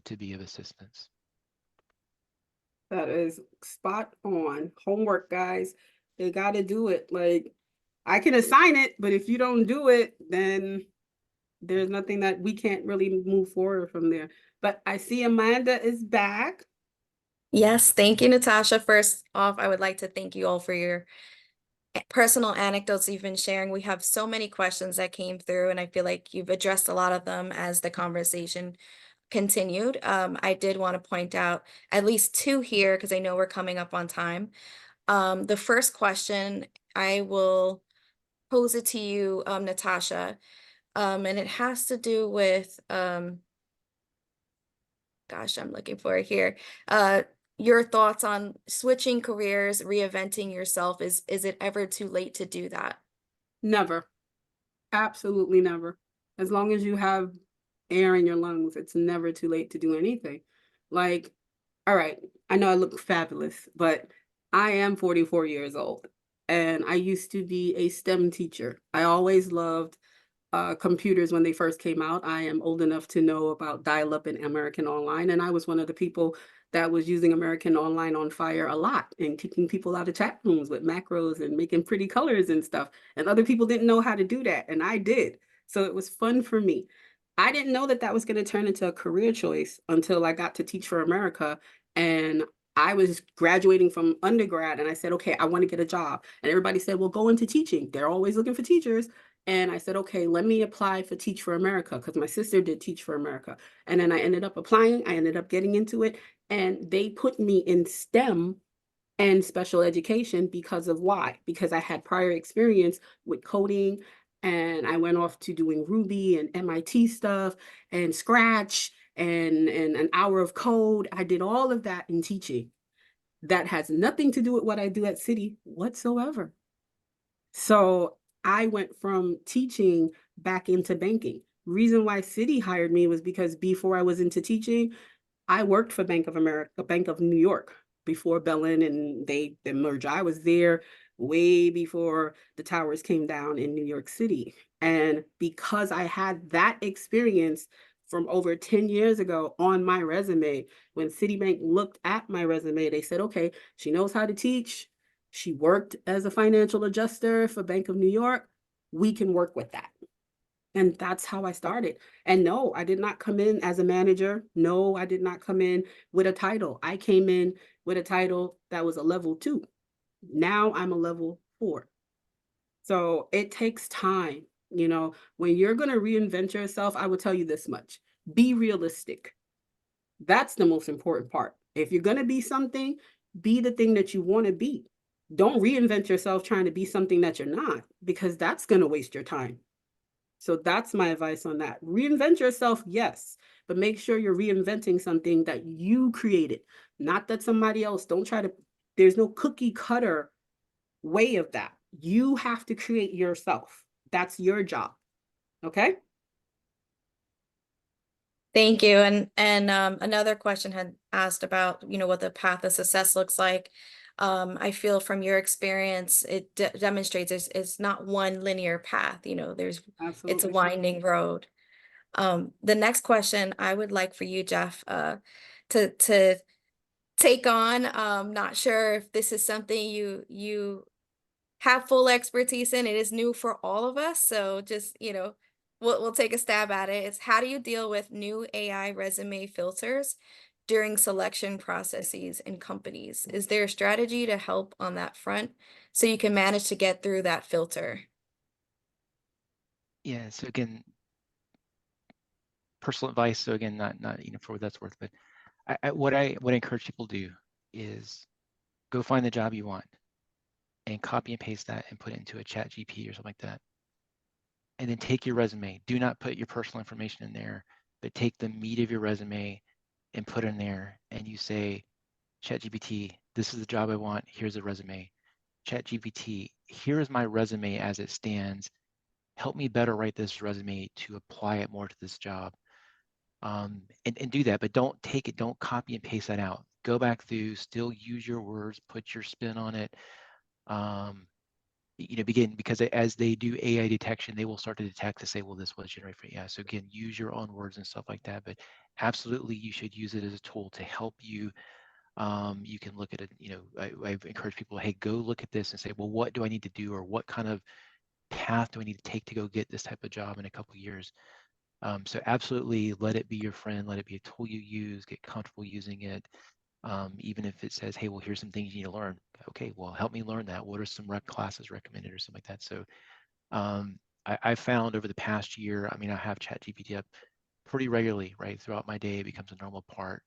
to be of assistance.
That is spot on. Homework, guys. They got to do it. Like, I can assign it, but if you don't do it, then there's nothing that we can't really move forward from there. But I see Amanda is back.
Yes, thank you, Natasha. First off, I would like to thank you all for your personal anecdotes you've been sharing. We have so many questions that came through, and I feel like you've addressed a lot of them as the conversation continued. I did want to point out at least two here, because I know we're coming up on time. The first question, I will pose it to you, Natasha, and it has to do with, gosh, I'm looking for it here. Your thoughts on switching careers, reinventing yourself. Is it ever too late to do that?
Never. Absolutely never. As long as you have air in your lungs, it's never too late to do anything. Like, all right, I know I look fabulous, but I am 44 years old, and I used to be a STEM teacher. I always loved computers when they first came out. I am old enough to know about dial-up and American Online, and I was one of the people that was using American Online on Fire a lot and kicking people out of chat rooms with macros and making pretty colors and stuff. And other people didn't know how to do that, and I did. So it was fun for me. I didn't know that that was going to turn into a career choice until I got to Teach for America, and I was graduating from undergrad, and I said, okay, I want to get a job. And everybody said, well, go into teaching. They're always looking for teachers. And I said, okay, let me apply for Teach for America, because my sister did Teach for America. And then I ended up applying. I ended up getting into it. And they put me in STEM and special education because of why? Because I had prior experience with coding, and I went off to doing Ruby and MIT stuff and Scratch and an hour of code. I did all of that in teaching. That has nothing to do with what I do at City whatsoever. So I went from teaching back into banking. Reason why Citi hired me was because before I was into teaching, I worked for Bank of America, Bank of New York, before Bellin and the merger. I was there way before the towers came down in New York City. And because I had that experience from over 10 years ago on my resume, when Citibank looked at my resume, they said, okay, she knows how to teach. She worked as a financial adjuster for Bank of New York. We can work with that. And that's how I started. And no, I did not come in as a manager. No, I did not come in with a title. I came in with a title that was a level 2. Now I'm a level 4. So it takes time. You know, when you're going to reinvent yourself, I will tell you this much: be realistic. That's the most important part. If you're going to be something, be the thing that you want to be. Don't reinvent yourself trying to be something that you're not, because that's going to waste your time. So that's my advice on that. Reinvent yourself, yes, but make sure you're reinventing something that you created, not that somebody else. Don't try to, there's no cookie cutter way of that. You have to create yourself. That's your job. Okay?
Thank you. And another question had asked about, what the path of success looks like. I feel from your experience, it demonstrates it's not one linear path. It's a
Absolutely.
winding road. The next question I would like for you, Jeff, to take on. Not sure if this is something you have full expertise in. It is new for all of us, so just we'll take a stab at it. It's how do you deal with new AI resume filters during selection processes in companies? Is there a strategy to help on that front so you can manage to get through that filter?
Yeah, so again, personal advice. So again, not for what that's worth, but what I encourage people to do is go find the job you want and copy and paste that and put it into a chat GP or something like that. And then take your resume. Do not put your personal information in there, but take the meat of your resume and put in there, and you say, ChatGPT, this is the job I want. Here's a resume. ChatGPT, here's my resume as it stands. Help me better write this resume to apply it more to this job. And do that, but don't copy and paste that out. Go back through, still use your words, put your spin on it. Because as they do AI detection, they will start to detect to say, well, this was generated for AI. So again, use your own words and stuff like that, but absolutely you should use it as a tool to help you. You can look at it, I've encouraged people, hey, go look at this and say, well, what do I need to do, or what kind of path do I need to take to go get this type of job in a couple of years? So absolutely let it be your friend, let it be a tool you use, get comfortable using it. Even if it says, hey, well, here's some things you need to learn. Okay, well, help me learn that. What are some classes recommended or something like that? So I found over the past year, I have ChatGPT up pretty regularly, right? Throughout my day, it becomes a normal part.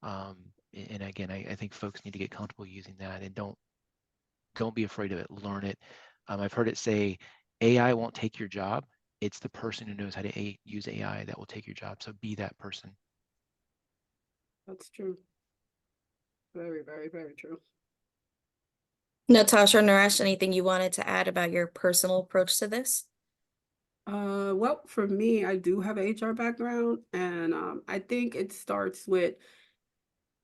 And again, I think folks need to get comfortable using that, and don't be afraid of it. Learn it. I've heard it say, AI won't take your job. It's the person who knows how to use AI that will take your job. So be that person.
That's true. Very, very, very true.
Natasha or Naresh, anything you wanted to add about your personal approach to this?
Well, for me, I do have an HR background, and I think it starts with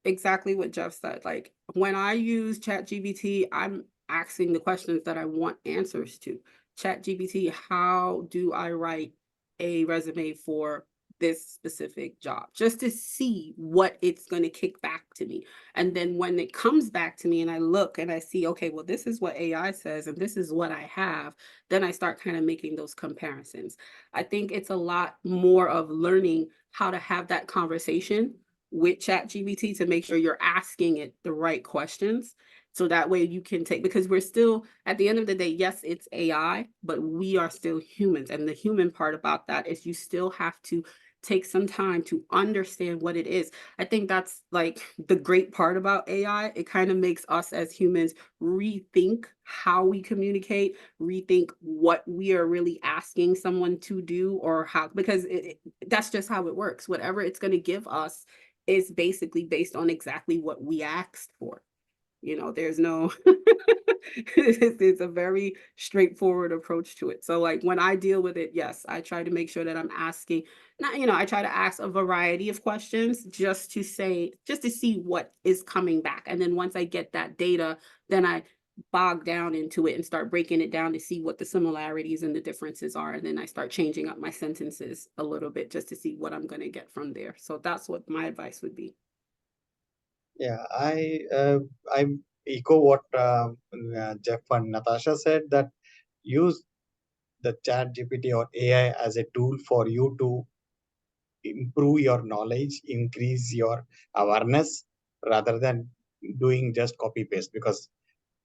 exactly what Jeff said. Like, when I use ChatGPT, I'm asking the questions that I want answers to. ChatGPT, how do I write a resume for this specific job? Just to see what it's going to kick back to me. And then when it comes back to me and I look and I see, okay, well, this is what AI says and this is what I have, then I start kind of making those comparisons. I think it's a lot more of learning how to have that conversation with ChatGPT to make sure you're asking it the right questions. So that way you can take, because we're still, at the end of the day, yes, it's AI, but we are still humans. And the human part about that is you still have to take some time to understand what it is. I think that's like the great part about AI. It kind of makes us as humans rethink how we communicate, rethink what we are really asking someone to do, or how, because that's just how it works. Whatever it's going to give us is basically based on exactly what we asked for. There's no, it's a very straightforward approach to it. So like when I deal with it, yes, I try to make sure that I'm asking, I try to ask a variety of questions just to see what is coming back. And then once I get that data, then I bog down into it and start breaking it down to see what the similarities and the differences are. And then I start changing up my sentences a little bit just to see what I'm going to get from there. So that's what my advice would be.
Yeah, I echo what Jeff and Natasha said, that use the ChatGPT or AI as a tool for you to improve your knowledge, increase your awareness, rather than doing just copy paste, because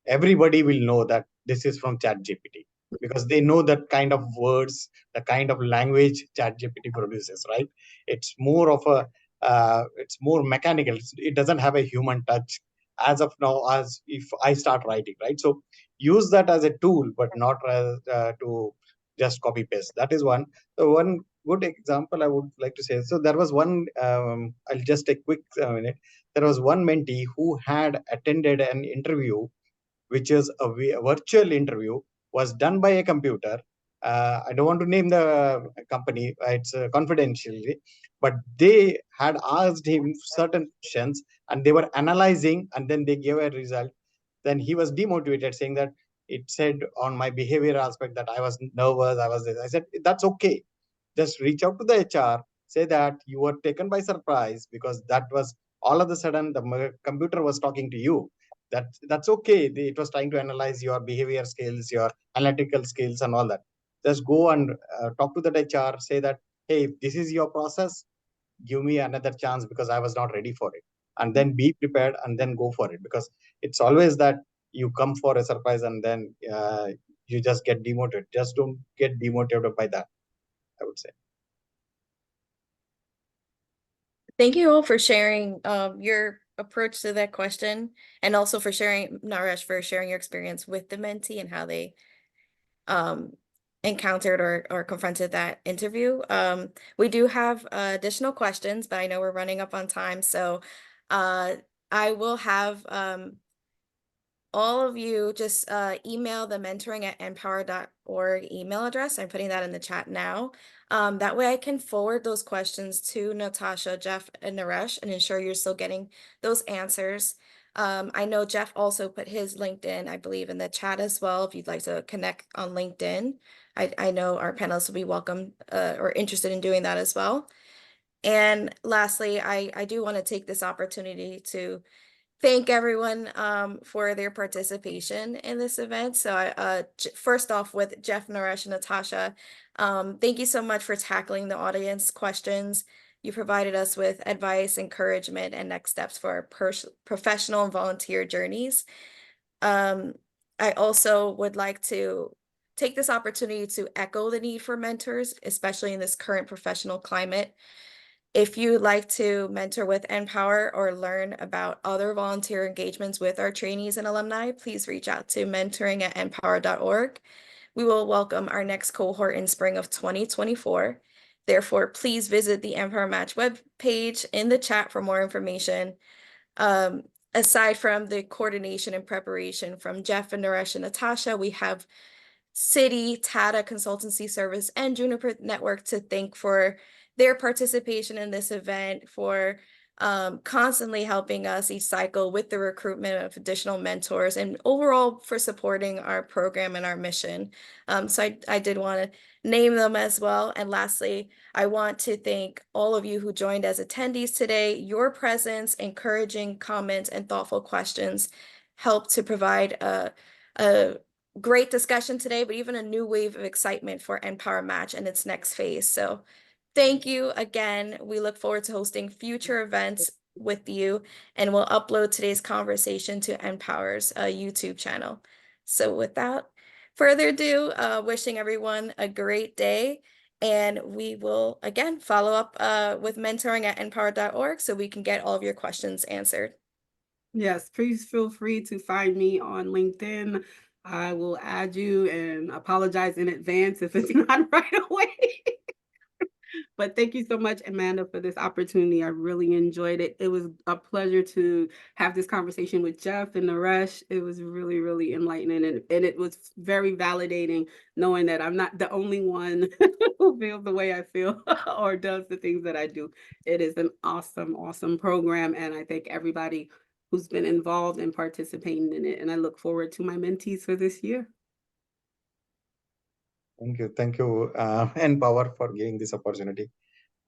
everybody will know that this is from ChatGPT, because they know that kind of words, the kind of language ChatGPT produces, right? It's more of a, it's more mechanical. It doesn't have a human touch as of now, as if I start writing, right? So use that as a tool, but not as, to just copy paste. That is one. So one good example I would like to say. So there was one, I'll just take quick minute. There was one mentee who had attended an interview, which is a virtual interview, was done by a computer. I don't want to name the company, it's confidentially, but they had asked him certain questions and they were analyzing, and then they gave a result. Then he was demotivated, saying that it said on my behavior aspect that I was nervous, I was this. I said, that's okay. Just reach out to the HR, say that you were taken by surprise because that was all of a sudden the computer was talking to you. That's okay. It was trying to analyze your behavior skills, your analytical skills, and all that. Just go and talk to that HR. Say that, hey, this is your process. Give me another chance because I was not ready for it. And then be prepared and then go for it, because it's always that you come for a surprise and then you just get demotivated. Just don't get demotivated by that, I would say.
Thank you all for sharing your approach to that question, and also for sharing, Naresh, for sharing your experience with the mentee and how they encountered or confronted that interview. We do have additional questions, but I know we're running up on time, so I will have all of you just email the mentoring@npower.org email address. I'm putting that in the chat now. That way I can forward those questions to Natasha, Jeff, and Naresh and ensure you're still getting those answers. I know Jeff also put his LinkedIn, I believe, in the chat as well, if you'd like to connect on LinkedIn. I know our panelists will be welcome or interested in doing that as well. And lastly, I do want to take this opportunity to thank everyone for their participation in this event. So first off, with Jeff, Naresh, and Natasha, thank you so much for tackling the audience questions. You provided us with advice, encouragement, and next steps for our professional and volunteer journeys. I also would like to take this opportunity to echo the need for mentors, especially in this current professional climate. If you'd like to mentor with NPower or learn about other volunteer engagements with our trainees and alumni, please reach out to mentoring@npower.org. We will welcome our next cohort in spring of 2024. Therefore, please visit the NPowerMATCH webpage in the chat for more information. Aside from the coordination and preparation from Jeff and Naresh and Natasha, we have Citi, Tata Consultancy Service, and Juniper Network to thank for their participation in this event, for constantly helping us each cycle with the recruitment of additional mentors, and overall for supporting our program and our mission. So I did want to name them as well. And lastly, I want to thank all of you who joined as attendees today. Your presence, encouraging comments, and thoughtful questions helped to provide a great discussion today, but even a new wave of excitement for NPowerMATCH and its next phase. So thank you again. We look forward to hosting future events with you, and we'll upload today's conversation to NPower's YouTube channel. So without further ado, wishing everyone a great day, and we will again follow up with mentoring@npower.org so we can get all of your questions answered.
Yes, please feel free to find me on LinkedIn. I will add you and apologize in advance if it's not right away. But thank you so much, Amanda, for this opportunity. I really enjoyed it. It was a pleasure to have this conversation with Jeff and Naresh. It was really, really enlightening. And it was very validating knowing that I'm not the only one who feels the way I feel or does the things that I do. It is an awesome, awesome program. And I thank everybody who's been involved and participating in it. And I look forward to my mentees for this year.
Thank you, NPower, for giving this opportunity.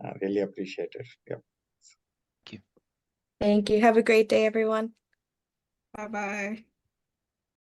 I really appreciate it. Yeah.
Thank you.
Thank you. Have a great day, everyone.
Bye-bye.